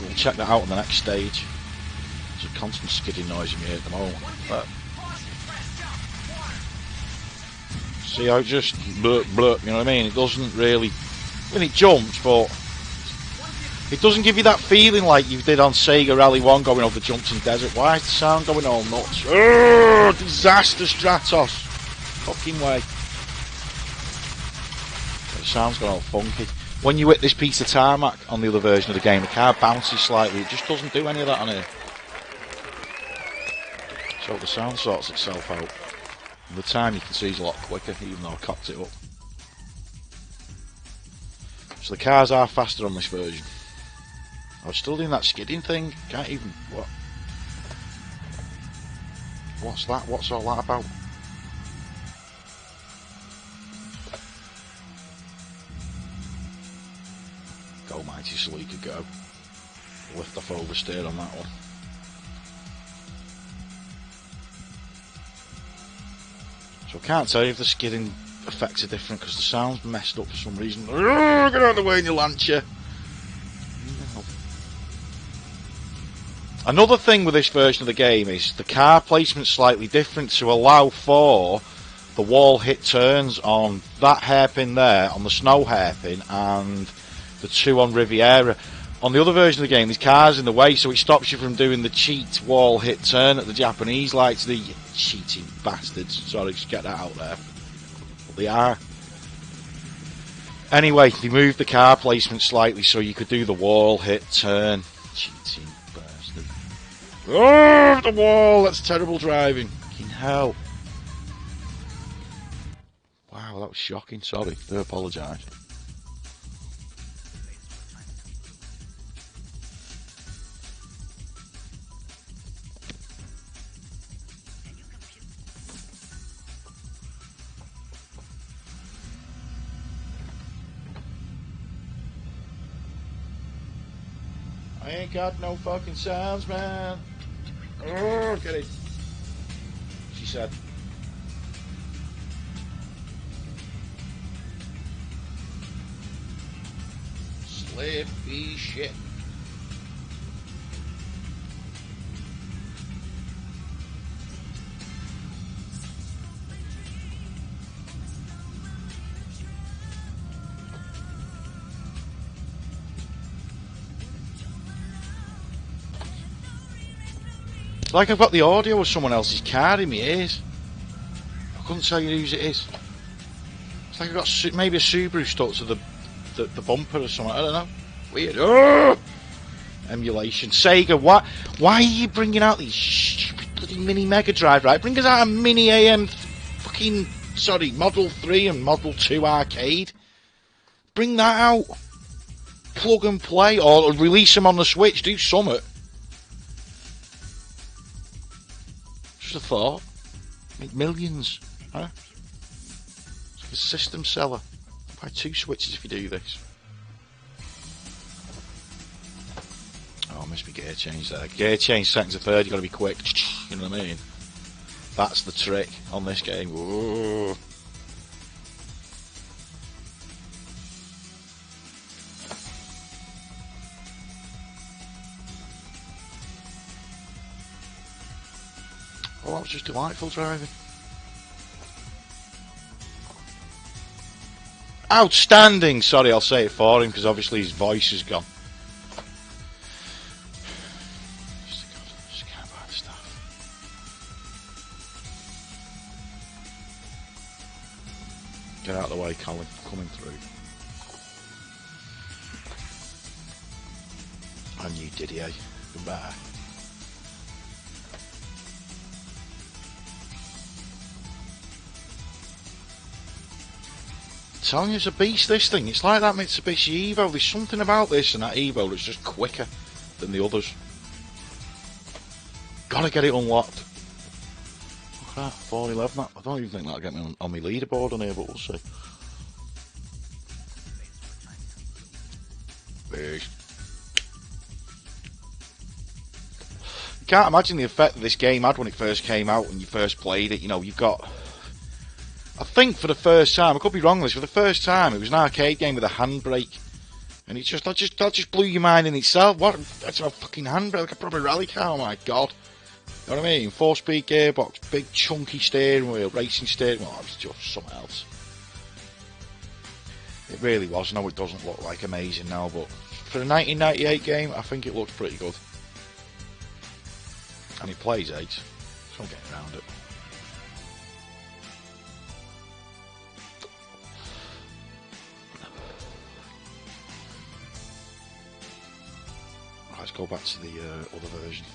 We'll check that out on the next stage. There's a constant skidding noise in here at the moment. But see how it just blurp blurp, you know what I mean? It doesn't really... I mean, it jumps, but it doesn't give you that feeling like you did on SEGA Rally 1 going over jumps in desert. Why is the sound going all nuts? Urgh, disaster Stratos. Fucking way. The sound's going all funky. When you hit this piece of tarmac on the other version of the game, the car bounces slightly. It just doesn't do any of that on here. So the sound sorts itself out. And the time you can see is a lot quicker, even though I cocked it up. So the cars are faster on this version. I was still doing that skidding thing. Can't even... What? What's that? What's all that about? Go, mighty Celica, go. Lift off oversteer on that one. So I can't tell you if the skidding effects are different because the sound's messed up for some reason. Get out of the way and you launch you. Another thing with this version of the game is the car placement's slightly different to allow for the wall hit turns on that hairpin there, on the snow hairpin, and the two on Riviera. On the other version of the game, there's cars in the way, so it stops you from doing the cheat wall hit turn that the Japanese like to do. Cheating bastards. Sorry, just get that out there. But they are. Anyway, they moved the car placement slightly so you could do the wall hit turn. Cheating bastard. Oh, the wall! That's terrible driving. Fucking hell. Wow, that was shocking. Sorry, I do apologise. I ain't got no fucking sounds, man. Oh, get it. She said. Slippy shit. It's like I've got the audio of someone else's car in my ears. I couldn't tell you whose it is. It's like I've got maybe a Subaru stuck to the bumper or something. I don't know. Weird. Oh! Emulation. Sega, why are you bringing out these stupid bloody mini Mega Drive, right? Bring us out a mini AM fucking, sorry, Model 3 and Model 2 arcade. Bring that out. Plug and play, or release them on the Switch. Do something. Just a thought. Make millions, huh? It's like a system seller. Buy 2 Switches if you do this. Oh, must be gear change there. Gear change second to third, you've got to be quick. You know what I mean? That's the trick on this game. Whoa. Oh, that was just delightful driving. Outstanding! Sorry, I'll say it for him because obviously his voice is gone. Just can't buy the stuff. Get out of the way, Colin. Coming through. And you, Didier. Goodbye. Telling you, it's a beast, this thing. It's like that Mitsubishi Evo. There's something about this and that Evo that's just quicker than the others. Gotta get it unlocked. Look at that, 411. I don't even think that'll get me on my leaderboard on here, but we'll see. Beast. You can't imagine the effect that this game had when it first came out, when you first played it. You know, you've got... I think for the first time, I could be wrong with this, for the first time, it was an arcade game with a handbrake. And it's just, that just blew your mind in itself. What? That's a fucking handbrake, like a proper rally car, oh my god. You know what I mean? 4-speed gearbox, big chunky steering wheel, racing steering wheel, it was just something else. It really was. No, it doesn't look like amazing now, but for a 1998 game, I think it looks pretty good. And it plays 8, so I'm getting around it. Let's go back to the other version.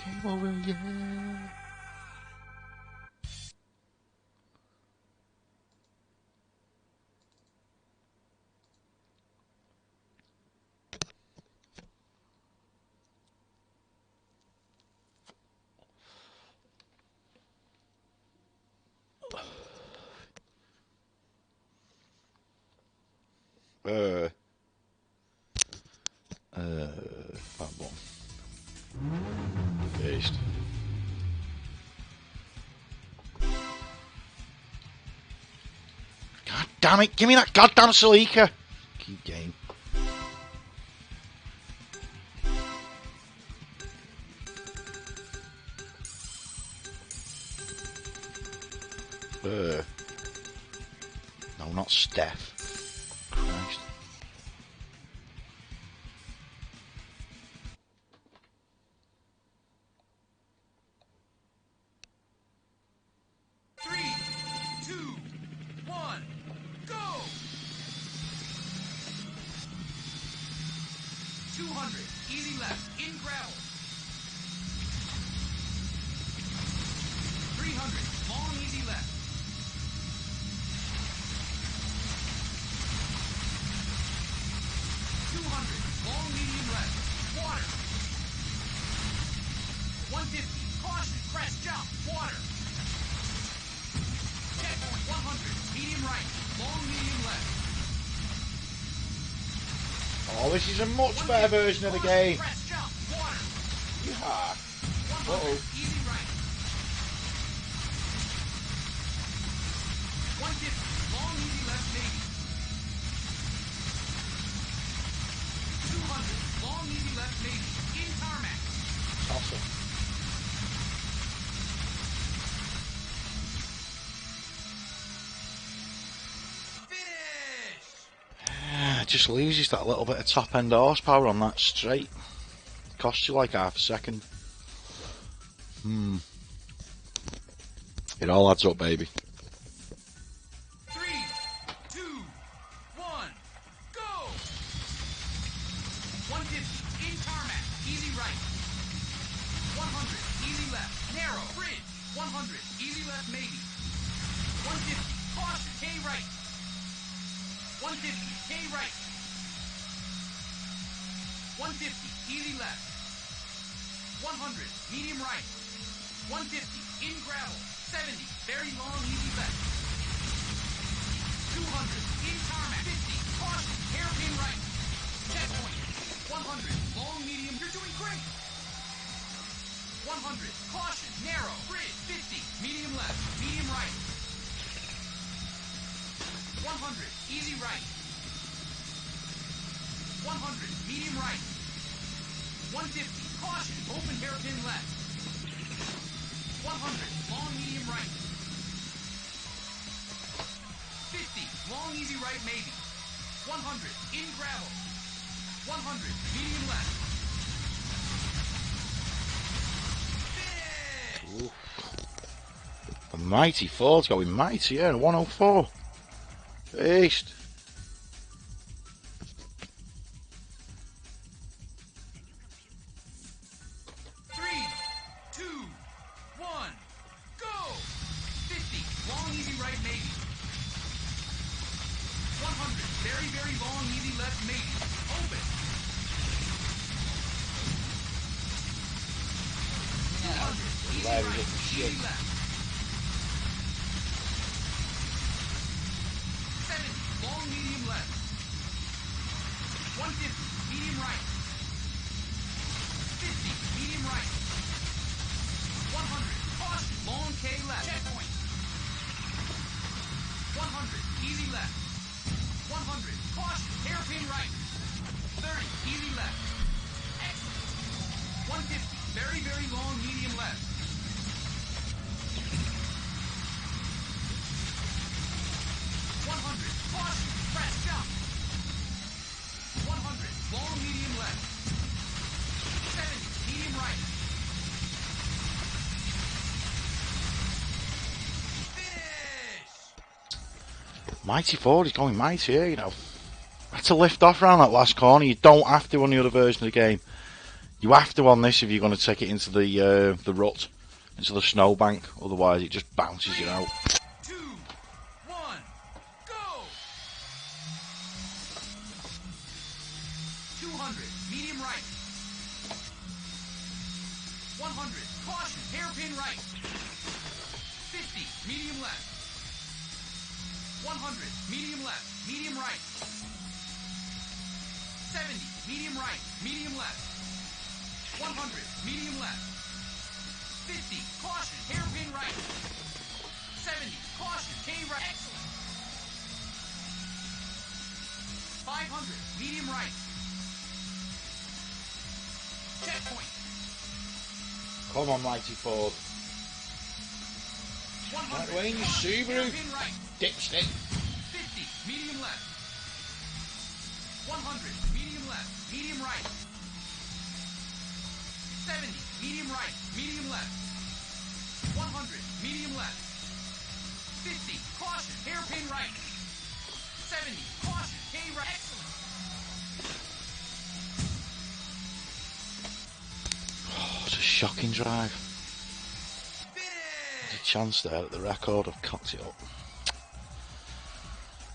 Game over, yeah. That one. Paste. God damn it, give me that goddamn celica! Keep game. No, not Steph. Christ. Easy left, in gravel. 300, long easy left. 200, long medium left. Water. 150, caution, crest, jump, water. Checkpoint 100, medium right, long medium left. Oh, this is a much better version of the game. Press, jump, water. Yeah. 100, easy right. 150, long easy left, maybe. 200, long easy left, maybe. In tarmac. Awesome. Just loses that little bit of top end horsepower on that straight. Costs you like half a second. It all adds up, baby. 3, 2, 1, go! 150, in tarmac, easy right. 100, easy left, narrow, bridge. 100, easy left, maybe. 150, caution, K right. 150, K right. 150, easy left. 100, medium right. 150, in gravel. 70, very long, easy left. 200, in tarmac. 50, caution, hairpin right. Checkpoint. 100, long, medium, you're doing great. 100. Caution. Narrow. Bridge. 50. Medium left. Medium right. 100. Easy right. 100. Medium right. 150. Caution. Open hairpin left. 100. Long medium right. 50. Long easy right maybe. 100. In gravel. 100. Medium left. Finish! Ooh. The mighty Ford's going mighty, yeah, 104. Beast. 3, 2, 1, go! 50. Long easy right maybe. 100. Very, very long easy left maybe. Open. 200. Easy right. Easy left. 70. Long medium left. 150. Medium right. 50. Medium right. 100. Caution. Long K left. Checkpoint. 100. Easy left. 100. Caution. Hairpin right. 30. Easy left. Excellent. 150. Very, very long medium left. 100. Caution. Press jump. 100. Long medium left. 70. Medium right. Finish! Mighty Ford is going mighty here, you know. Had to lift off around that last corner. You don't have to on the other version of the game. You have to on this if you're going to take it into the rut, into the snowbank. Otherwise, it just bounces you out. 2, 1, go! 200. Medium right. 100. Caution. Hairpin right. 50. Medium left. 100. Medium left. Medium right. 70. Medium right. Medium left. 100. Medium left. 50. Caution. Hairpin right. 70. Caution. K right. Excellent. 500. Medium right. Checkpoint. Come on, Mighty Ford. 100. Right away in your Caution. Subaru. Hairpin right. Dipstick. 50. Medium left. 100. Medium left. Medium right. 70. Medium right. Medium left. 100. Medium left. 50. Caution. Hairpin right. 70. Caution. K right. Excellent. Oh, it's a shocking drive. Finish! There's a chance there at the record. I've cocked it up.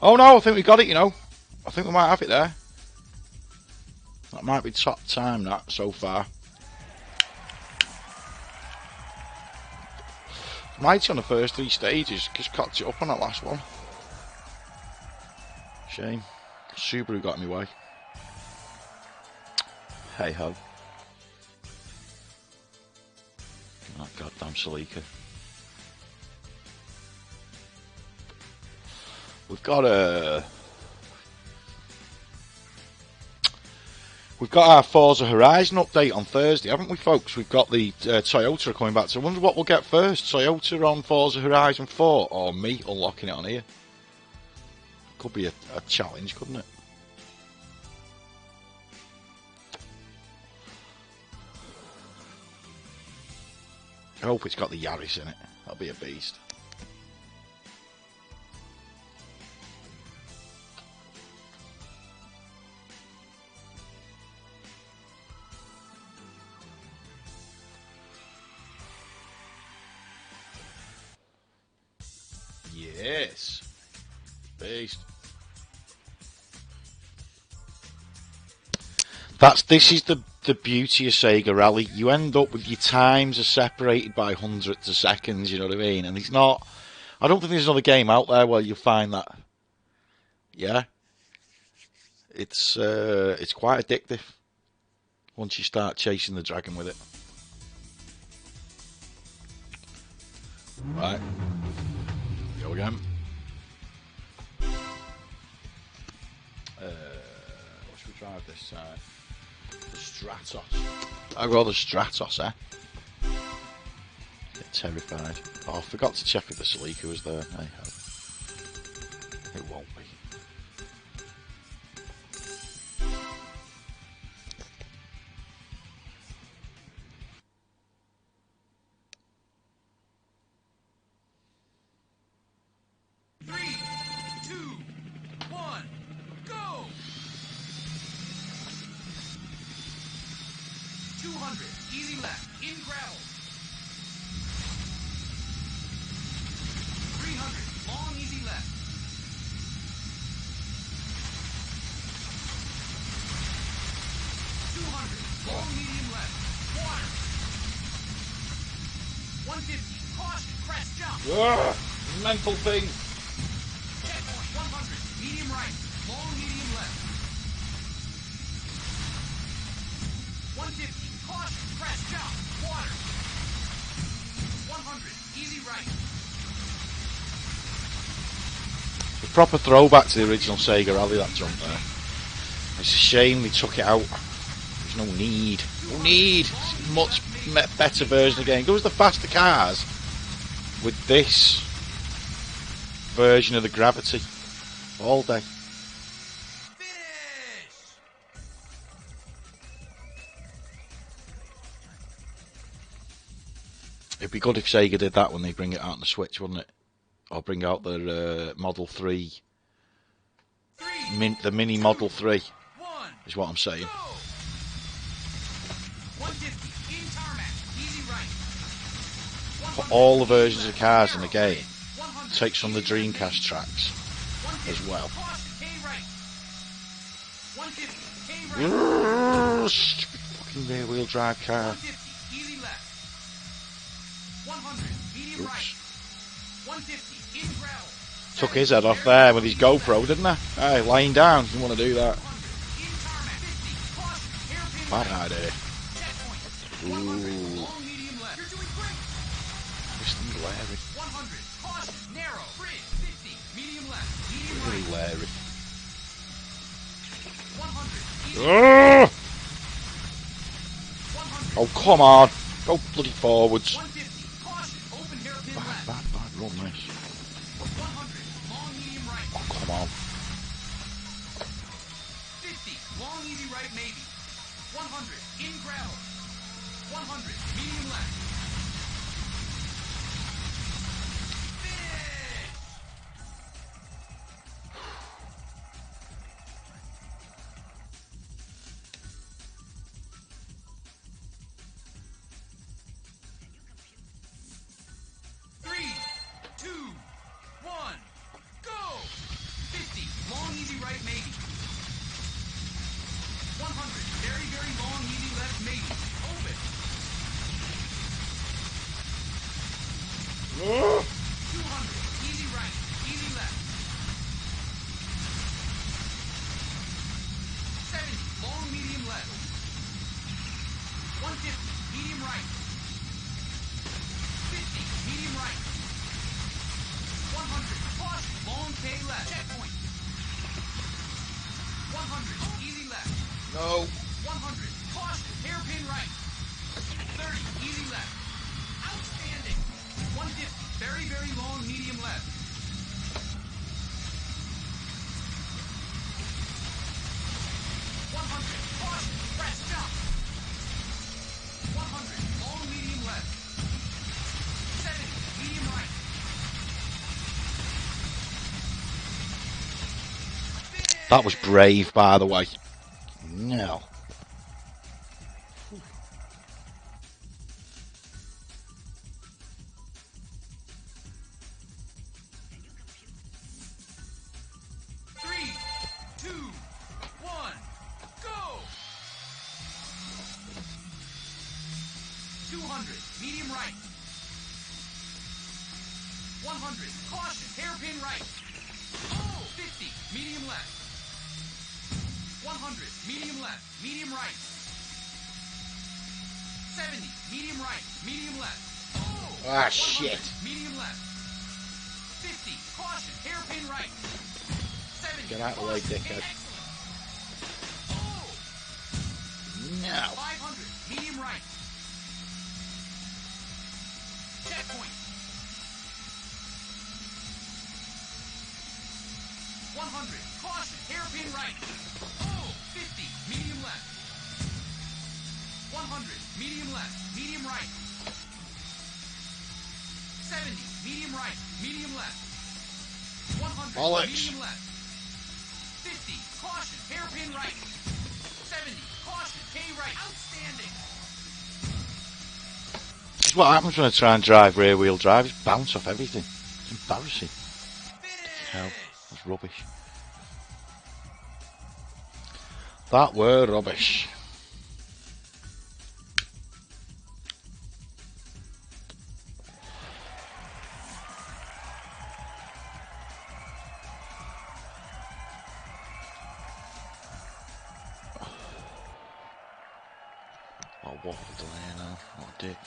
Oh no, I think we got it, you know. I think we might have it there. That might be top time, that, so far. Mighty on the first 3 stages, just cocked it up on that last one. Shame. Subaru got in my way. Hey ho. That goddamn celica. We've got our Forza Horizon update on Thursday, haven't we, folks? We've got the Toyota coming back. So I wonder what we'll get first. Toyota on Forza Horizon 4 or me unlocking it on here. Could be a challenge, couldn't it? I hope it's got the Yaris in it. That'll be a beast. Yes. Beast. This is the beauty of Sega Rally. You end up with your times are separated by hundredths of seconds, you know what I mean? And it's not, I don't think there's another game out there where you'll find that. Yeah. It's quite addictive once you start chasing the dragon with it. Right. Go again. What should we drive this side? The Stratos. I'll go the Stratos, eh? Get terrified. Oh, I forgot to check if the celica was there. Hey ho. It won't be. Three, two, one, go! 200, easy left, in gravel. 300, long easy left. 200, long medium left. Water. 150, caution, crest jump. Ugh, mental thing. Checkpoint, 100, medium right, long medium left. 150, caution, crest jump, water. 100, easy right. A proper throwback to the original Sega Rally, that jump there. It's a shame they took it out. There's no need. No need. It's a much better version of the game. Go as the faster cars with this version of the gravity all day. Finish! It'd be good if Sega did that when they bring it out on the Switch, wouldn't it? Or bring out their Model 3, the mini Model 3, is what I'm saying. 150, in tarmac, easy right. Put all the versions of cars in the game. Take some of the Dreamcast tracks as well. 150, K right. Stupid fucking rear wheel drive car. 150, easy left. 100, medium right. 150, in gravel. Took his head off there with his GoPro, didn't I? Hey, lying down. You want to do that? Bad idea. Ooh. This thing's Larry. 100, caution, narrow, bridge, 50, medium left, medium Really right. Larry. 100, easy Oh, 100. oh, come on. Go bloody forwards. 150, caution, open hairpin left. Bad run, this. 100, long medium right. Oh, come on. 50, long easy right maybe. 100, in gravel. 100, medium left. Finish! Three, two, one, go! 50, long easy right maybe. 100, very, very long easy left maybe. Open. 200, easy right, easy left. 70, long medium left. 150, medium right. 50, medium right. 100, caution, long K left. Checkpoint. 100, easy left. No. 100, caution, hairpin right. 30, easy left. Outstanding. 150, very, very long medium left. 100, caution, press jump. 100, long medium left. 70, medium right. That was brave, by the way. No. Three, two, one, go! 200, medium right. 100, caution, hairpin right. Oh, 50, medium left. 100, medium left, medium right. 70, medium right, medium left. Oh! Ah, shit. Medium left. 50. Caution. Hairpin right. 70. Get out of the way, Caution, dickhead. excellent. Oh. No. 500. Medium right. Checkpoint. 100. Caution. Hairpin right. Oh. 50. Medium left. 100. Medium left. Medium right. 70. Medium right. Medium left. 100. Bollocks. Medium left. 50. Caution. Hairpin right. 70. Caution. K right. Outstanding. This is what happens when I try and drive rear wheel drive. Just bounce off everything. It's embarrassing. Hell, that's rubbish. That were rubbish. Oh, waffle delay now. What a dick.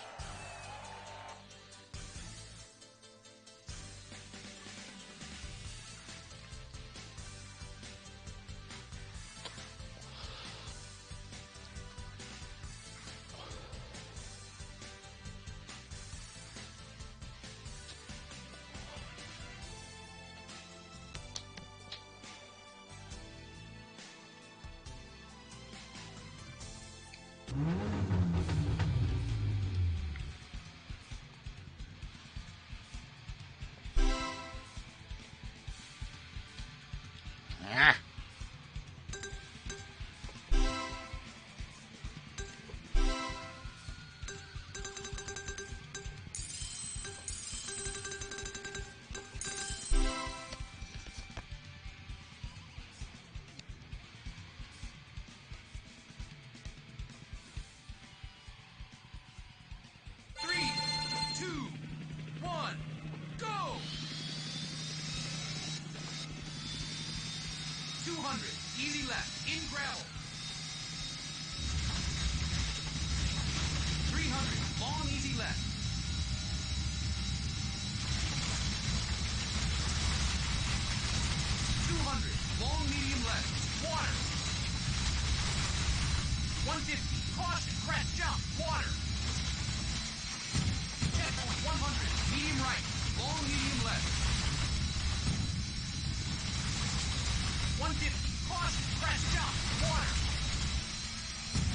Ah. Three, two, one, go! 200. Easy left. In gravel. 300. Long easy left. 200. Long medium left. Water. 150. Caution. Crest jump. Water. Checkpoint. 100. Medium right. Long medium left. 150. Caution. Crest jump. Water.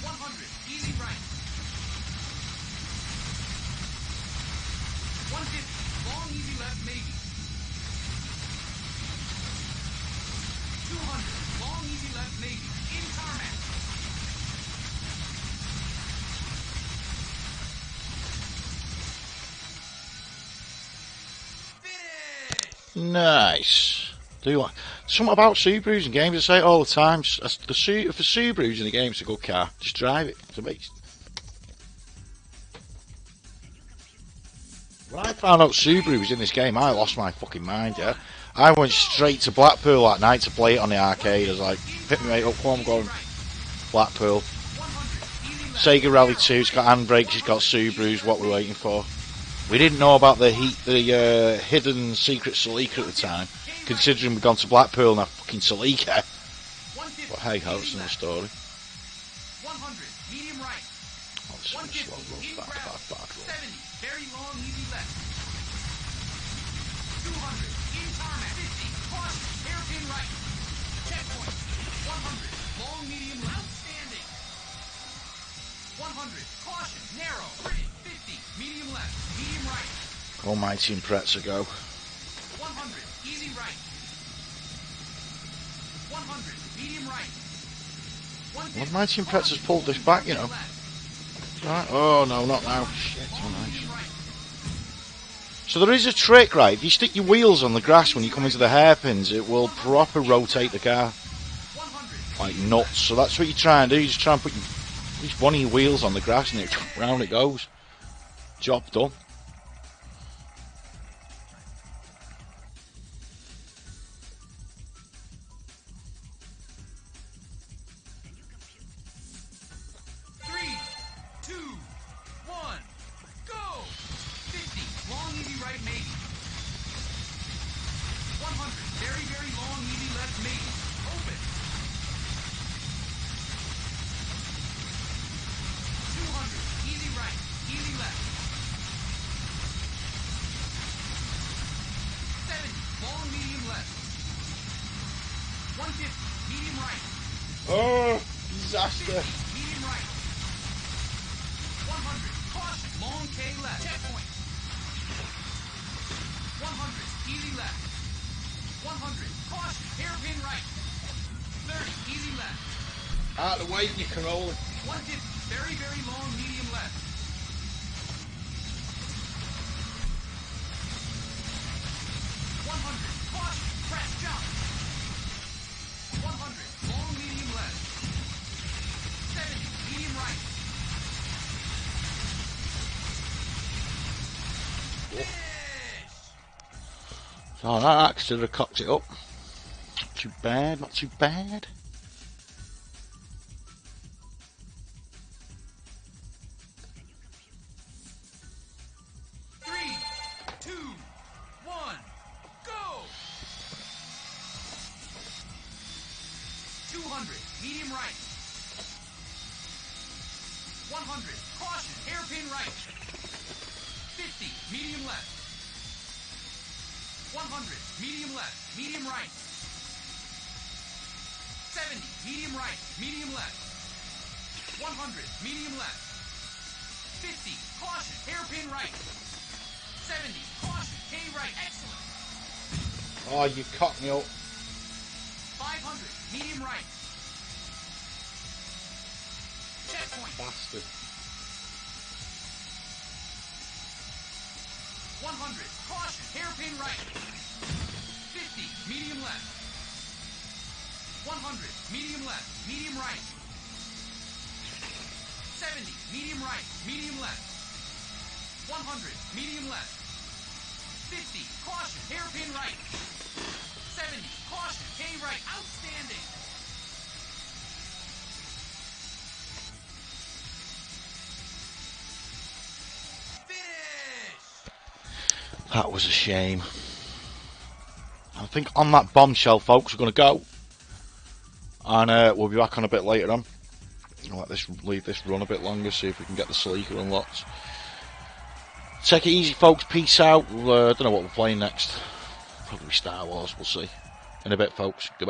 100. Easy right. 150. Long easy left maybe. 200. Long easy left maybe. In tarmac. Finish! Nice. Do you want something about Subarus in games? I say it all the time. For Subarus in the game, it's a good car. Just drive it. It's a beast. When I found out Subaru was in this game, I lost my fucking mind. Yeah, I went straight to Blackpool that night to play it on the arcade. I was like, pick me mate up, come on, I'm going Blackpool. SEGA Rally 2. It's got handbrakes. It's got Subarus. What we're waiting for. We didn't know about the hidden secret celica at the time, considering we'd gone to Blackpool and a fucking celica. But hey ho, it's another story. 100. Medium right. Oh, this is a slow roll, bad roll. 70. Very long, easy left. 200. In tarmac. 50. Caution. Hairpin right. Checkpoint. 100. Long, medium left. Outstanding. 100. Caution. Narrow. Bridge. 50. Medium left. Medium right. Almighty and Pretzer go. 100. Easy right. 100. Medium right. 150. Almighty and Pretzer's pulled this back, you know. Right. Oh no, not now. Shit, oh nice. So there is a trick, right? If you stick your wheels on the grass when you come into the hairpins, it will proper rotate the car. Like nuts. So that's what you try and do. You just try and put at least one of your wheels on the grass and it round it goes. Job done. very, very long, easy left, maybe. Open. 200, easy right, easy left. 70, long, medium left. 150, medium right. Oh, disaster. 50, medium right. 100, caution, long K left. Checkpoint. 100, easy left. 100, caution, hairpin right. 30, easy left. Out of the way, you Corolla. 150, very, very long, medium left. 100, caution, press jump. 100, long, medium left. 70, medium right. Finish! Oh, that accident have cocked it up. Not too bad, not too bad. Three, two, one, go! 200, medium right. 100, caution, hairpin right. 50, medium left. 100, medium left, medium right. 70, medium right, medium left. 100, medium left. 50, caution, hairpin right. 70, caution, K right, excellent. Oh, you cocked me up. 500, medium right. Checkpoint. Bastard. 100, caution, hairpin right. 50, medium left. 100, medium left, medium right. 70, medium right, medium left. 100, medium left. 50, caution, hairpin right. 70, caution, K right, outstanding. Finish! That was a shame. I think on that bombshell, folks, we're going to go. And we'll be back on a bit later on. I'll leave this run a bit longer, see if we can get the celica unlocked. Take it easy, folks. Peace out. Don't know what we're playing next. Probably Star Wars. We'll see. In a bit, folks. Goodbye.